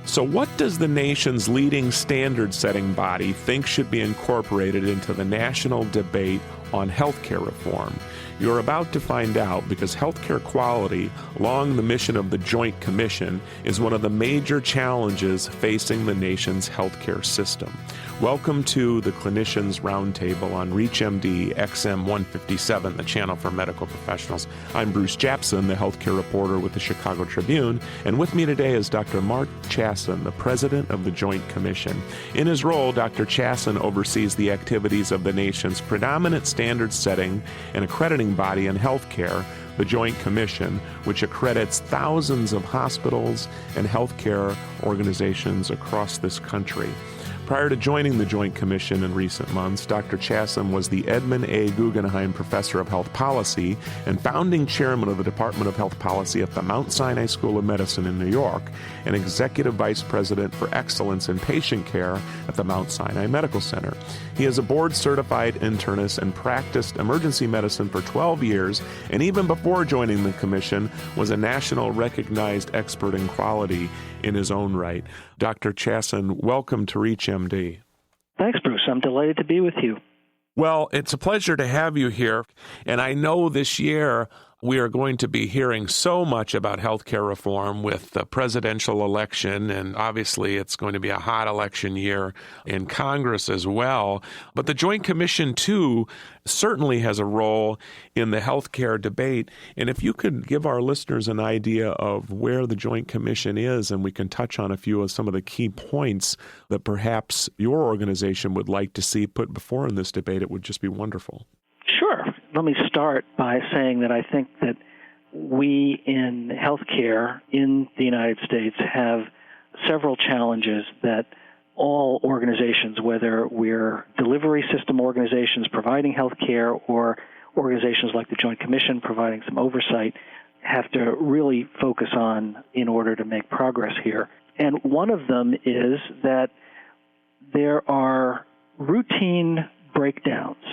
So what does the nation's leading standard-setting body think should be incorporated into the national debate on healthcare reform? You're about to find out, because healthcare quality, along the mission of the Joint Commission, is one of the major challenges facing the nation's healthcare system. Welcome to the Clinicians Roundtable on ReachMD XM 157, the channel for medical professionals. I'm Bruce Japsen, the healthcare reporter with the Chicago Tribune, and with me today is Dr. Mark Chassin, the president of the Joint Commission. In his role, Dr. Chassin oversees the activities of the nation's predominant standard-setting and accrediting body in healthcare, the Joint Commission, which accredits thousands of hospitals and healthcare organizations across this country. Prior to joining the Joint Commission in recent months, Dr. Chassin was the Edmund A. Guggenheim Professor of Health Policy and founding chairman of the Department of Health Policy at the Mount Sinai School of Medicine in New York and executive vice president for excellence in patient care at the Mount Sinai Medical Center. He is a board-certified internist and practiced emergency medicine for 12 years, and even before joining the commission, was a national recognized expert in quality in his own right. Dr. Chassin, welcome to ReachMD. Thanks, Bruce. I'm delighted to be with you. Well, it's a pleasure to have you here, and I know this year we are going to be hearing so much about healthcare reform with the presidential election, and obviously it's going to be a hot election year in Congress as well. But the Joint Commission, too, certainly has a role in the healthcare debate. And if you could give our listeners an idea of where the Joint Commission is, and we can touch on a few of some of the key points that perhaps your organization would like to see put before in this debate, it would just be wonderful. Sure. Let me start by saying that I think that we in healthcare in the United States have several challenges that all organizations, whether we're delivery system organizations providing healthcare or organizations like the Joint Commission providing some oversight, have to really focus on in order to make progress here. And one of them is that there are routine breakdowns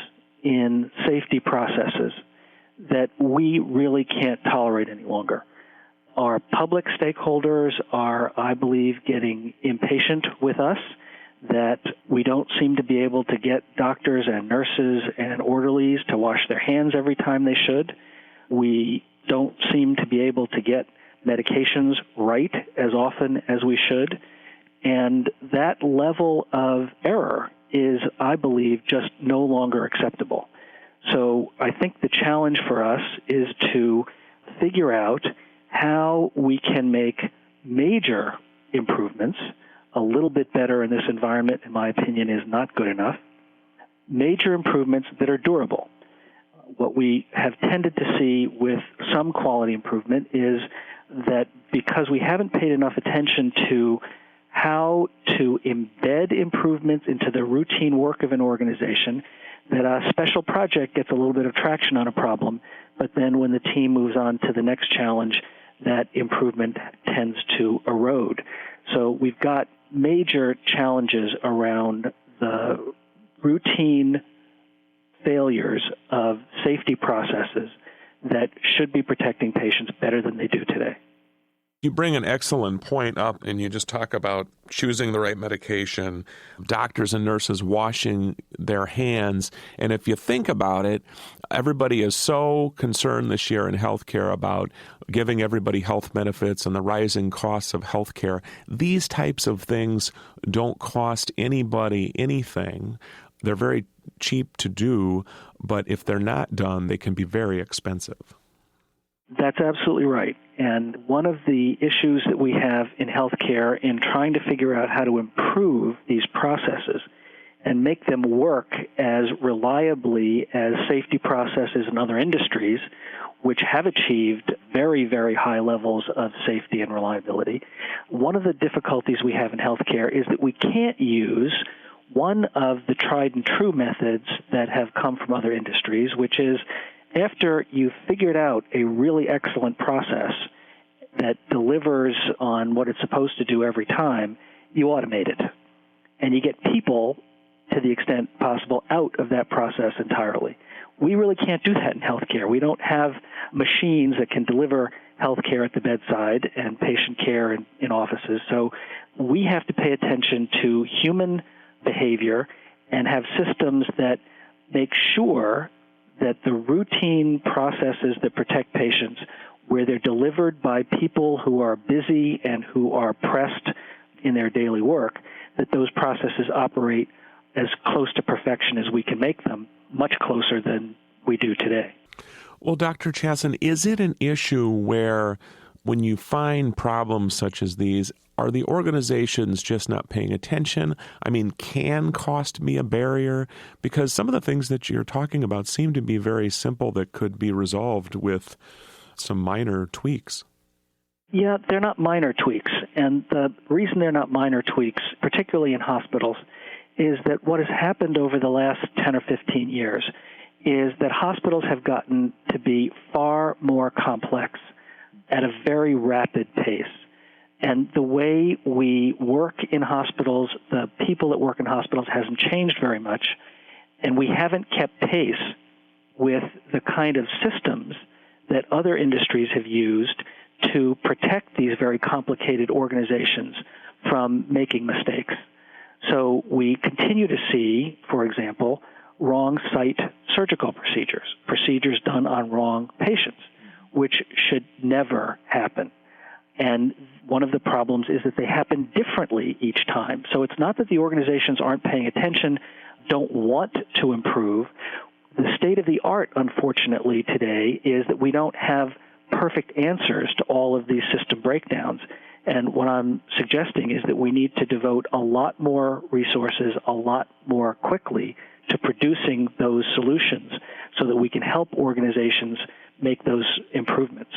in safety processes that we really can't tolerate any longer. Our public stakeholders are, I believe, getting impatient with us, that we don't seem to be able to get doctors and nurses and orderlies to wash their hands every time they should. We don't seem to be able to get medications right as often as we should. And that level of error is, I believe, just no longer acceptable. So I think the challenge for us is to figure out how we can make major improvements. A little bit better in this environment, in my opinion, is not good enough. Major improvements that are durable. What we have tended to see with some quality improvement is that because we haven't paid enough attention to how to embed improvements into the routine work of an organization, that a special project gets a little bit of traction on a problem, but then when the team moves on to the next challenge, that improvement tends to erode. So we've got major challenges around the routine failures of safety processes that should be protecting patients better than they do today. You bring an excellent point up, and you just talk about choosing the right medication, doctors and nurses washing their hands. And if you think about it, everybody is so concerned this year in healthcare about giving everybody health benefits and the rising costs of healthcare. These types of things don't cost anybody anything. They're very cheap to do, but if they're not done, they can be very expensive. That's absolutely right. And one of the issues that we have in healthcare in trying to figure out how to improve these processes and make them work as reliably as safety processes in other industries, which have achieved very, very high levels of safety and reliability, one of the difficulties we have in healthcare is that we can't use one of the tried and true methods that have come from other industries, which is after you've figured out a really excellent process that delivers on what it's supposed to do every time, you automate it. And you get people, to the extent possible, out of that process entirely. We really can't do that in healthcare. We don't have machines that can deliver healthcare at the bedside and patient care in offices. So we have to pay attention to human behavior and have systems that make sure that the routine processes that protect patients, where they're delivered by people who are busy and who are pressed in their daily work, that those processes operate as close to perfection as we can make them, much closer than we do today. Well, Dr. Chassin, is it an issue where when you find problems such as these, are the organizations just not paying attention? I mean, can cost be a barrier? Because some of the things that you're talking about seem to be very simple that could be resolved with some minor tweaks. Yeah, they're not minor tweaks. And the reason they're not minor tweaks, particularly in hospitals, is that what has happened over the last 10 or 15 years is that hospitals have gotten to be far more complex at a very rapid pace. And the way we work in hospitals, the people that work in hospitals hasn't changed very much, and we haven't kept pace with the kind of systems that other industries have used to protect these very complicated organizations from making mistakes. So we continue to see, for example, wrong site surgical procedures done on wrong patients, which should never happen. And one of the problems is that they happen differently each time. So it's not that the organizations aren't paying attention, don't want to improve. The state of the art, unfortunately, today is that we don't have perfect answers to all of these system breakdowns. And what I'm suggesting is that we need to devote a lot more resources, a lot more quickly, to producing those solutions so that we can help organizations make those improvements.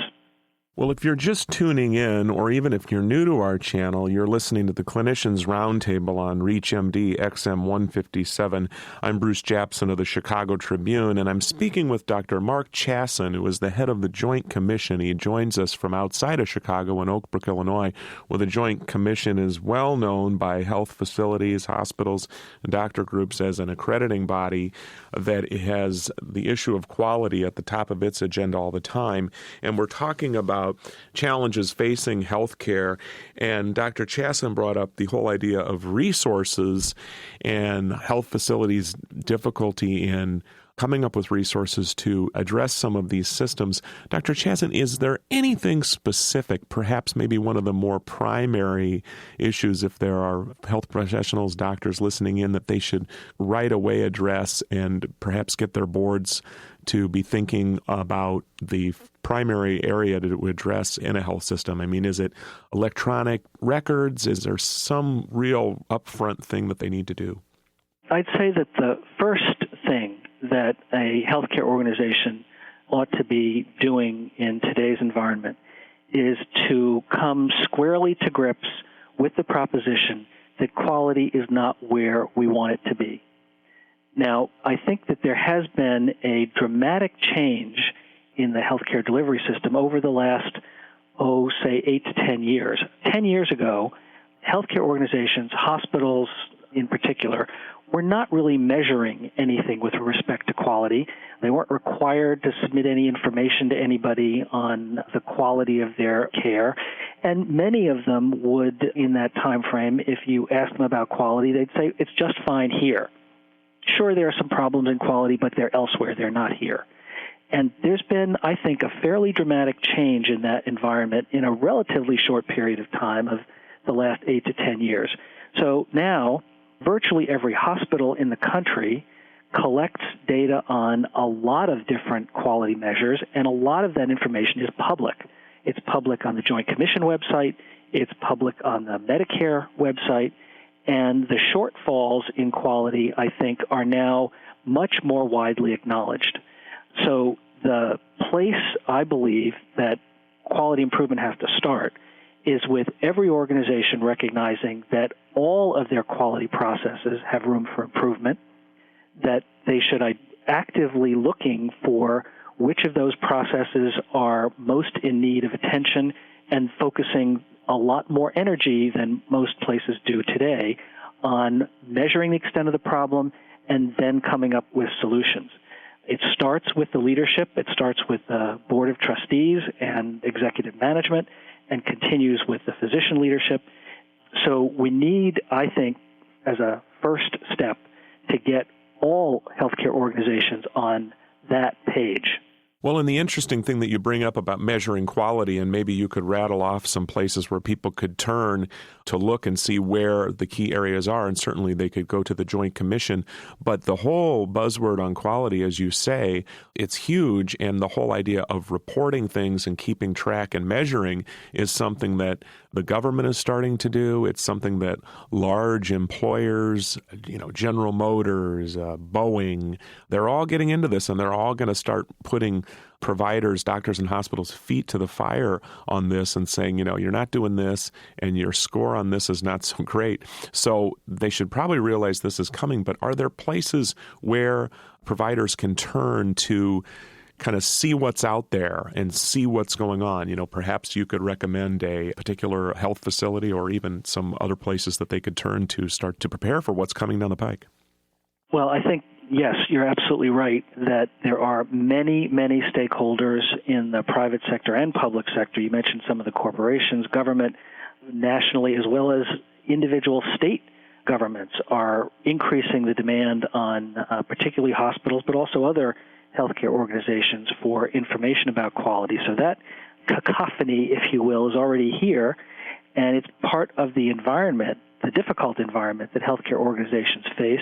Well, if you're just tuning in, or even if you're new to our channel, you're listening to the Clinicians Roundtable on ReachMD XM 157. I'm Bruce Japsen of the Chicago Tribune, and I'm speaking with Dr. Mark Chassin, who is the head of the Joint Commission. He joins us from outside of Chicago in Oak Brook, Illinois, where the Joint Commission is well known by health facilities, hospitals, and doctor groups as an accrediting body that has the issue of quality at the top of its agenda all the time. And we're talking about challenges facing healthcare, and Dr. Chassin brought up the whole idea of resources and health facilities' difficulty in coming up with resources to address some of these systems. Dr. Chassin, is there anything specific, perhaps maybe one of the more primary issues, if there are health professionals, doctors listening in, that they should right away address and perhaps get their boards to be thinking about the primary area to address in a health system? I mean, is it electronic records? Is there some real upfront thing that they need to do? I'd say that the first thing that a healthcare organization ought to be doing in today's environment is to come squarely to grips with the proposition that quality is not where we want it to be. Now, I think that there has been a dramatic change in the healthcare delivery system over the last, say 8 to 10 years. 10 years ago, healthcare organizations, hospitals in particular, were not really measuring anything with respect to quality. They weren't required to submit any information to anybody on the quality of their care. And many of them would, in that time frame, if you asked them about quality, they'd say, it's just fine here. Sure, there are some problems in quality, but they're elsewhere. They're not here. And there's been, I think, a fairly dramatic change in that environment in a relatively short period of time of the last 8 to 10 years. So now, virtually every hospital in the country collects data on a lot of different quality measures, and a lot of that information is public. It's public on the Joint Commission website. It's public on the Medicare website. And the shortfalls in quality, I think, are now much more widely acknowledged. So the place, I believe, that quality improvement has to start is with every organization recognizing that all of their quality processes have room for improvement, that they should actively looking for which of those processes are most in need of attention and focusing a lot more energy than most places do today on measuring the extent of the problem and then coming up with solutions. It starts with the leadership. It starts with the board of trustees and executive management and continues with the physician leadership. So we need, I think, as a first step, to get all healthcare organizations on that page. Well, and the interesting thing that you bring up about measuring quality, and maybe you could rattle off some places where people could turn to look and see where the key areas are, and certainly they could go to the Joint Commission. But the whole buzzword on quality, as you say, it's huge, and the whole idea of reporting things and keeping track and measuring is something that the government is starting to do. It's something that large employers, General Motors, Boeing, they're all getting into this, and they're all going to start putting providers, doctors, and hospitals' feet to the fire on this and saying, you're not doing this and your score on this is not so great. So they should probably realize this is coming, but are there places where providers can turn to kind of see what's out there and see what's going on? Perhaps you could recommend a particular health facility or even some other places that they could turn to start to prepare for what's coming down the pike. Well, I think, yes, you're absolutely right that there are many, many stakeholders in the private sector and public sector. You mentioned some of the corporations, government, nationally, as well as individual state governments are increasing the demand on particularly hospitals, but also other healthcare organizations for information about quality. So that cacophony, if you will, is already here, and it's part of the environment, the difficult environment that healthcare organizations face,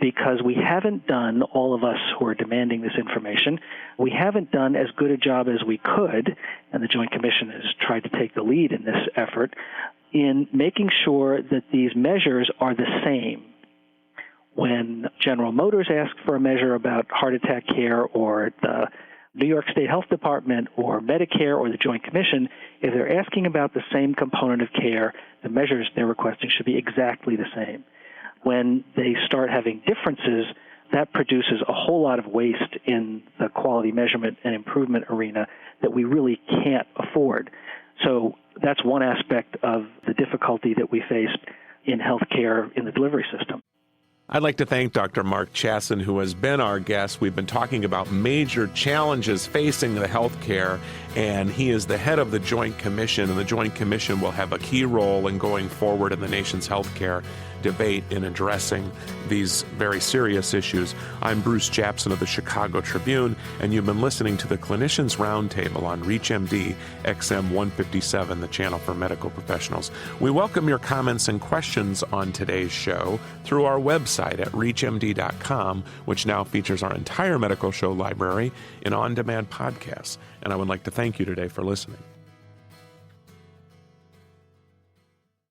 because we haven't done, all of us who are demanding this information, we haven't done as good a job as we could, and the Joint Commission has tried to take the lead in this effort, in making sure that these measures are the same. When General Motors asks for a measure about heart attack care, or the New York State Health Department or Medicare or the Joint Commission, if they're asking about the same component of care, the measures they're requesting should be exactly the same. When they start having differences, that produces a whole lot of waste in the quality measurement and improvement arena that we really can't afford. So that's one aspect of the difficulty that we face in healthcare in the delivery system. I'd like to thank Dr. Mark Chassin, who has been our guest. We've been talking about major challenges facing the healthcare, and he is the head of the Joint Commission, and the Joint Commission will have a key role in going forward in the nation's healthcare debate in addressing these very serious issues. I'm Bruce Japsen of the Chicago Tribune, and you've been listening to the Clinicians Roundtable on ReachMD XM 157, the channel for medical professionals. We welcome your comments and questions on today's show through our website at reachmd.com, which now features our entire medical show library in on-demand podcasts. And I would like to thank you today for listening.